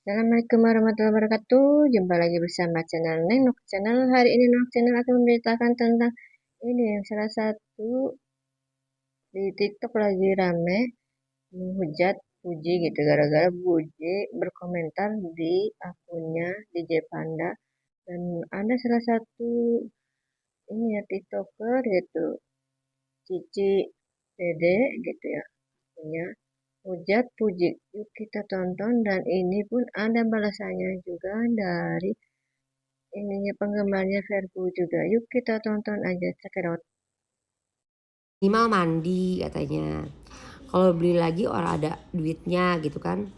Assalamualaikum warahmatullahi wabarakatuh. Jumpa lagi bersama channel Neng Nok Channel. Hari ini Nok Channel akan memberitakan tentang ini yang salah satu di TikTok lagi rame menghujat Puji gitu gara-gara Puji berkomentar di akunnya DJ Panda, dan ada salah satu ini ya TikToker gitu Cici Dede gitu ya punya hujat Puji. Yuk kita tonton, dan ini pun ada balasannya juga dari ininya penggemarnya Verbu juga. Yuk kita tonton aja, check it out. Minimal mandi katanya. Kalau beli lagi orang ada duitnya gitu kan.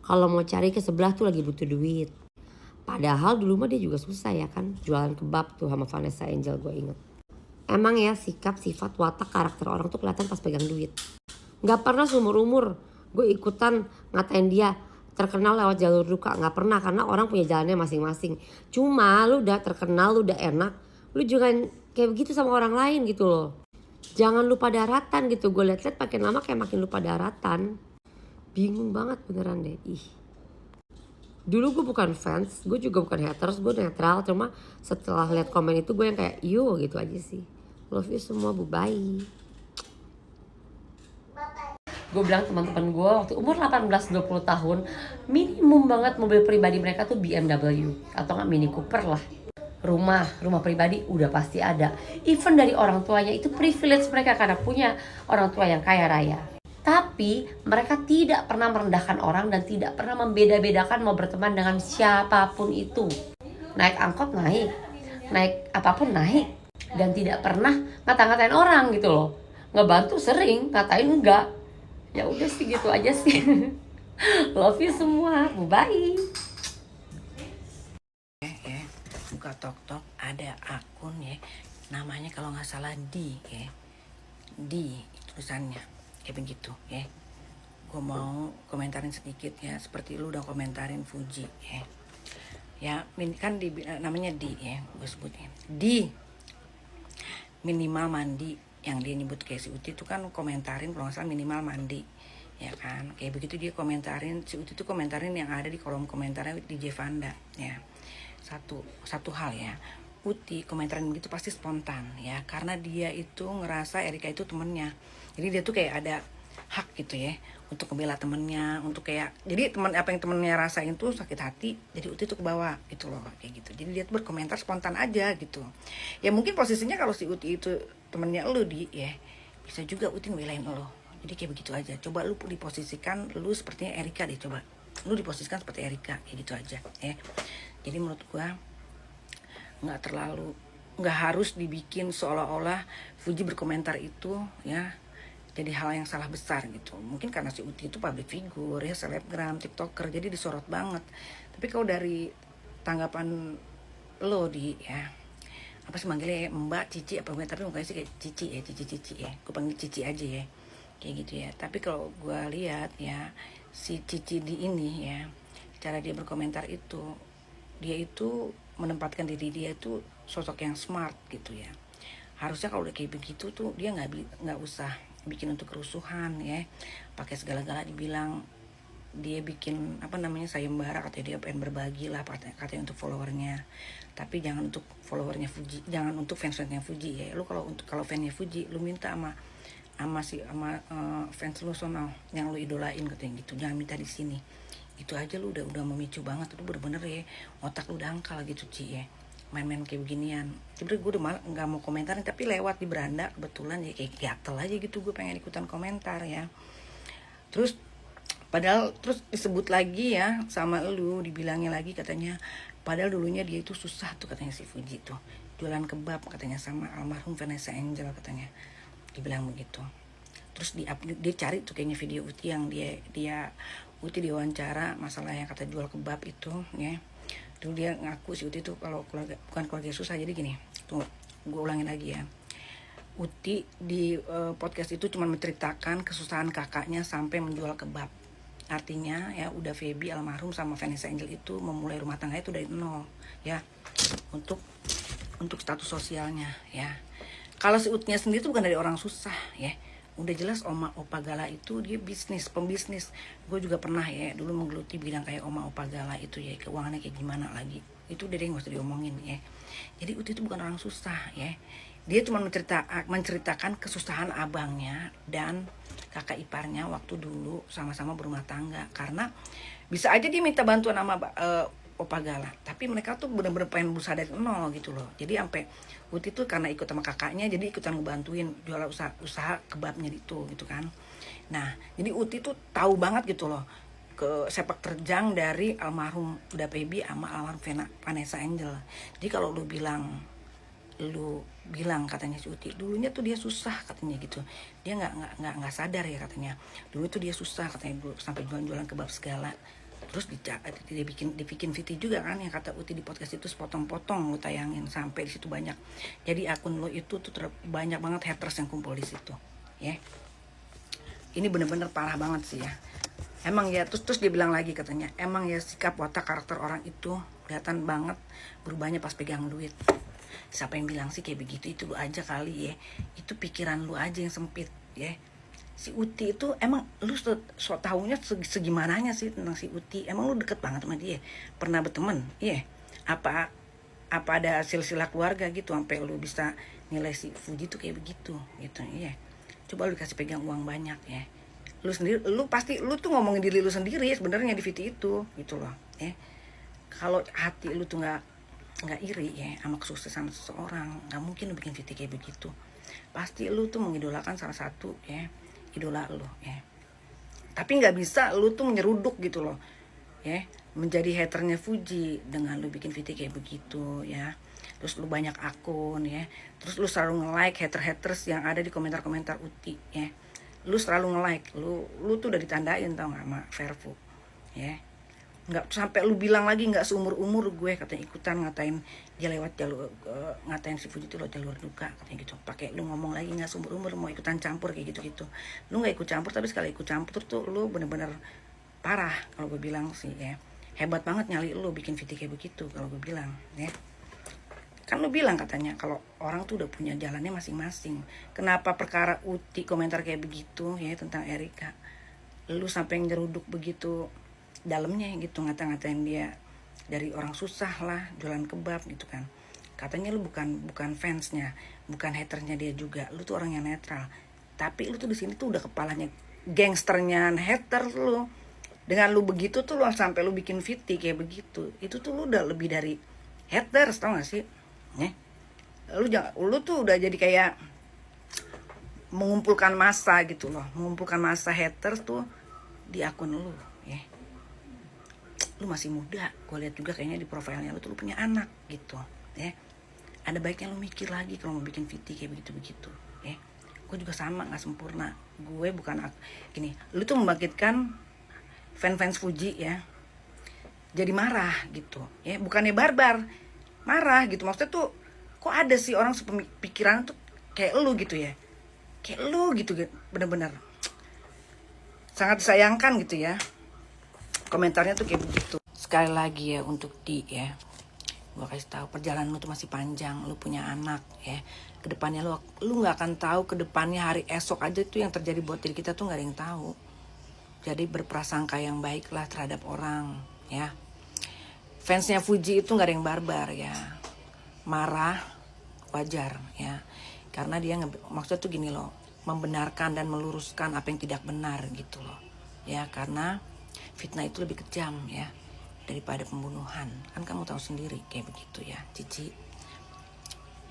Kalau mau cari ke sebelah tuh lagi butuh duit. Padahal dulu mah dia juga susah ya kan. Jualan kebab tuh sama Vanessa Angel, gue inget. Emang ya sikap, sifat, watak, karakter orang tuh kelihatan pas pegang duit. Gak pernah seumur umur gue ikutan ngatain dia terkenal lewat jalur duka. Gak pernah, karena orang punya jalannya masing-masing. Cuma lu udah terkenal, lu udah enak, lu jangan kayak begitu sama orang lain gitu loh. Jangan lupa daratan gitu. Gue liat-liat makin lama kayak makin lupa daratan. Bingung banget beneran deh. Dulu gue bukan fans, gue juga bukan haters, gue netral. Cuma setelah liat komen itu gue yang kayak yo gitu aja sih. Love you semua, bye-bye. Gue bilang teman-teman gue waktu umur 18-20 tahun, minimum banget mobil pribadi mereka tuh BMW atau nggak Mini Cooper lah. Rumah pribadi udah pasti ada. Even dari orang tuanya itu privilege mereka karena punya orang tua yang kaya raya. Tapi mereka tidak pernah merendahkan orang dan tidak pernah membeda-bedakan mau berteman dengan siapapun itu. Naik angkot naik apapun naik, dan tidak pernah ngata-ngatain orang gitu loh. Ngebantu sering, ngatain enggak. Ya udah sih gitu aja sih. Love you semua, bye. Buka tok ada akun ya, namanya kalau nggak salah di tulisannya kayak begitu ya. Gue mau komentarin sedikit ya, seperti lu udah komentarin Fuji ya ini kan namanya di ya, gue sebutin di minimal mandi. Yang dia nyebut kayak si Uti itu kan komentarin kalau nggak salah minimal mandi ya kan, kayak begitu dia komentarin. Si Uti itu komentarin yang ada di kolom komentarnya DJ Vanda ya. Satu hal ya, Uti komentarin begitu pasti spontan ya, karena dia itu ngerasa Erika itu temennya. Jadi dia tuh kayak ada hak gitu ya untuk membela temennya, untuk kayak jadi teman apa yang temennya rasain tuh sakit hati, jadi Uti tuh ke bawah gitu loh kayak gitu. Jadi dia tuh berkomentar spontan aja gitu. Ya mungkin posisinya kalau si Uti itu temennya lu ya, bisa juga Uti ngebelain lo. Jadi kayak begitu aja. Coba lu diposisikan lu sepertinya Erika deh, coba lu diposisikan seperti Erika kayak gitu aja ya. Jadi menurut gua nggak harus dibikin seolah-olah Fuji berkomentar itu ya jadi hal yang salah besar gitu. Mungkin karena si Uti itu public figure ya, selebgram, tiktoker, jadi disorot banget. Tapi kalau dari tanggapan lo ya, apa sih manggilnya ya, Mbak Cici apa gue, tapi mukanya sih kayak Cici ya, gue panggil Cici aja ya, kayak gitu ya. Tapi kalau gue lihat ya, si Cici di ini ya, cara dia berkomentar itu, dia itu menempatkan diri dia itu sosok yang smart gitu ya. Harusnya kalau udah kayak begitu tuh dia nggak usah bikin untuk kerusuhan ya, pakai segala-gala dibilang dia bikin apa namanya sayembara, katanya dia pengen berbagi lah katanya untuk followernya. Tapi jangan untuk followernya Fuji, jangan untuk fansnya Fuji ya. Lu kalau fansnya Fuji lu minta sama fans lu sono yang lu idolain katanya gitu, jangan minta di sini. Itu aja lu udah memicu banget. Lu bener-bener ya otak lu dangkal gitu Ci ya, main-main kayak beginian. Sebenernya gue udah malah nggak mau komentarin, tapi lewat di beranda kebetulan ya kayak gatel aja gitu, gue pengen ikutan komentar ya. Terus padahal terus disebut lagi ya sama lu, dibilangnya lagi katanya padahal dulunya dia itu susah tuh katanya si Fuji tuh jualan kebab katanya sama almarhum Vanessa Angel katanya, dibilang begitu. Terus dia cari tuh kayaknya video Uti yang dia Uti diwawancara masalah yang kata jual kebab itu ya. Dulu dia ngaku si Uti tuh kalau bukan keluarga susah. Jadi gini, tunggu gue ulangin lagi ya. Uti di podcast itu cuma menceritakan kesusahan kakaknya sampai menjual kebab. Artinya ya udah Feby almarhum sama Vanessa Angel itu memulai rumah tangga itu dari nol ya, untuk status sosialnya ya. Kalau si Utinya sendiri itu bukan dari orang susah ya, Udah jelas Oma Opa Gala itu dia pembisnis. Gue juga pernah ya dulu menggeluti bidang kayak Oma Opa Gala itu ya, keuangannya kayak gimana lagi. Itu udah deh nggak usah diomongin ya. Jadi Uti itu bukan orang susah ya. Dia cuma menceritakan kesusahan abangnya dan kakak iparnya waktu dulu sama-sama berumah tangga. Karena bisa aja dia minta bantuan sama Opa Gala, tapi mereka tuh bener-bener pengen berusaha dari nol gitu loh. Jadi sampai Uti tuh karena ikut sama kakaknya jadi ikutan ngebantuin jual usaha kebabnya gitu kan. Nah jadi Uti tuh tahu banget gitu loh ke sepak terjang dari almarhum Uda Pebi sama almarhum Vanessa Angel. Jadi kalau lu bilang katanya si Uti dulunya tuh dia susah katanya gitu, dia nggak sadar ya katanya dulu tuh dia susah katanya dulu sampai jualan kebab segala. Terus dibikin VT juga kan yang kata Uti di podcast itu sepotong-potong lu tayangin sampai di situ banyak. Jadi akun lo itu tuh banyak banget haters yang kumpul di situ ya. Ini bener-bener parah banget sih ya. Emang ya terus dia bilang lagi katanya emang ya sikap watak karakter orang itu kelihatan banget berubahnya pas pegang duit. Siapa yang bilang sih kayak begitu, itu lu aja kali ya, itu pikiran lu aja yang sempit ya. Si Uti itu emang lu so tahunya segimananya sih tentang si Uti? Emang lu deket banget sama dia? Pernah berteman? Iya. Apa ada silsilah keluarga gitu sampai lu bisa nilai si Fuji tuh kayak begitu gitu. Iya. Coba lu kasih pegang uang banyak ya. Lu sendiri, lu pasti lu tuh ngomongin diri lu sendiri sebenarnya di VT itu gitu loh ya. Kalau hati lu tuh nggak iri ya sama kesuksesan seseorang, nggak mungkin lu bikin VT kayak begitu. Pasti lu tuh mengidolakan salah satu ya idola lu ya. Tapi nggak bisa lu tuh menyeruduk gitu loh ya, menjadi haternya Fuji dengan lu bikin VT kayak begitu ya. Terus lu banyak akun ya, terus lu selalu nge-like haters yang ada di komentar-komentar Uti ya. Lu selalu nge-like, lu tuh udah ditandain tau gak sama Verfu ya. Nggak sampai lu bilang lagi nggak seumur-umur gue katanya ikutan ngatain dia lewat jalur ngatain si Fuji itu lo jalur duka katanya gitu. Pakai lu ngomong lagi nggak seumur-umur mau ikutan campur kayak gitu. Lu nggak ikut campur, tapi sekali ikut campur tuh lu bener-bener parah kalau gue bilang sih ya. Hebat banget nyali lu bikin video kayak begitu kalau gue bilang ya. Kan lu bilang katanya kalau orang tuh udah punya jalannya masing-masing. Kenapa perkara Uti komentar kayak begitu ya tentang Erika, lu sampai nyeruduk begitu dalamnya gitu, ngata-ngatain dia dari orang susah lah jualan kebab gitu kan. Katanya lu bukan fansnya, bukan haternya dia juga, lu tuh orang yang netral. Tapi lu tuh di sini tuh udah kepalanya gangsternya hater lu. Dengan lu begitu tuh lu sampai lu bikin VT kayak begitu, itu tuh lu udah lebih dari haters, tau gak sih ya? Lu tuh udah jadi kayak mengumpulkan massa gitu loh, mengumpulkan massa haters tuh di akun lu ya. Lu masih muda, gue lihat juga kayaknya di profilnya lu tuh lu punya anak gitu ya. Ada baiknya lu mikir lagi kalau mau bikin VT kayak begitu ya. Gue juga sama, nggak sempurna. Gue bukan gini, lu tuh membangkitkan fans Fuji ya jadi marah gitu ya, bukannya barbar, marah gitu. Maksudnya tuh kok ada sih orang sepemikiran tuh kayak lu gitu ya, kayak lu gitu bener-bener sangat disayangkan gitu ya. Komentarnya tuh kayak begitu. Sekali lagi ya untuk ya, gue kasih tahu perjalanan lu tuh masih panjang. Lu punya anak ya, kedepannya lu nggak akan tahu kedepannya hari esok aja tuh yang terjadi buat diri kita tuh nggak ada yang tahu. Jadi berprasangka yang baik lah terhadap orang ya. Fansnya Fuji itu nggak ada yang barbar ya, marah wajar ya, karena dia maksudnya tuh gini loh, membenarkan dan meluruskan apa yang tidak benar gitu loh ya. Karena fitnah itu lebih kejam ya daripada pembunuhan, kan kamu tahu sendiri kayak begitu ya Cici.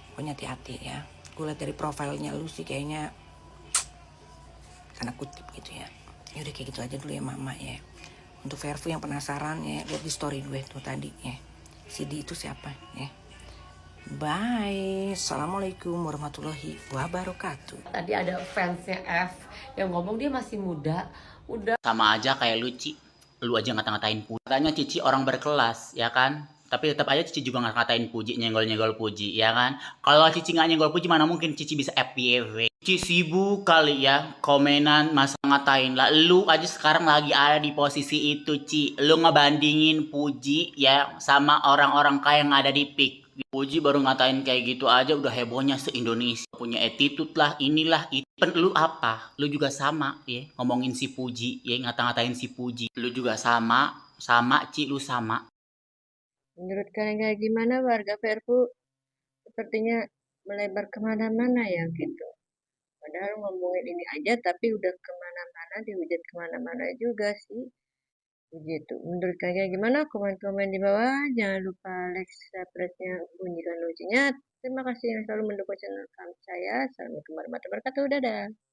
Pokoknya hati-hati ya. Gue liat dari profilnya lu sih kayaknya karena kutip gitu ya. Ya udah kayak gitu aja dulu ya mama ya. Untuk Verfu yang penasaran ya, lihat di story gue tuh tadi ya, CD itu siapa ya. Bye. Assalamualaikum warahmatullahi wabarakatuh. Tadi ada fansnya F yang ngomong dia masih muda, udah sama aja kayak lu Ci, lu aja ngata-ngatain Puji. Katanya Cici orang berkelas ya kan, tapi tetap aja Cici juga ngata-ngatain Puji, nyenggol-nyenggol Puji ya kan. Kalau Cici nggak nyenggol Puji mana mungkin Cici bisa FPV. Cici sibuk kali ya komenan masa ngatain lah. Lu aja sekarang lagi ada di posisi itu Ci, lu ngebandingin Puji ya sama orang-orang kaya yang ada di PIK. Puji baru ngatain kayak gitu aja udah hebohnya se-Indonesia. Punya attitude lah, inilah, itu. Lu apa? Lu juga sama ya, ngomongin si Puji ya, ngata-ngatain si Puji. Lu juga sama, Ci, lu sama. Menurut kalian kayak gimana warga Perpu? Sepertinya melebar kemana-mana ya gitu. Padahal ngomongin ini aja tapi udah kemana-mana, dihujat kemana-mana juga sih. Begitu. Menurut kalian gimana? Komen-komen di bawah. Jangan lupa like, subscribe-nya, bunyikan loncengnya. Terima kasih yang selalu mendukung channel kami saya. Assalamualaikum warahmatullahi wabarakatuh. Dadah.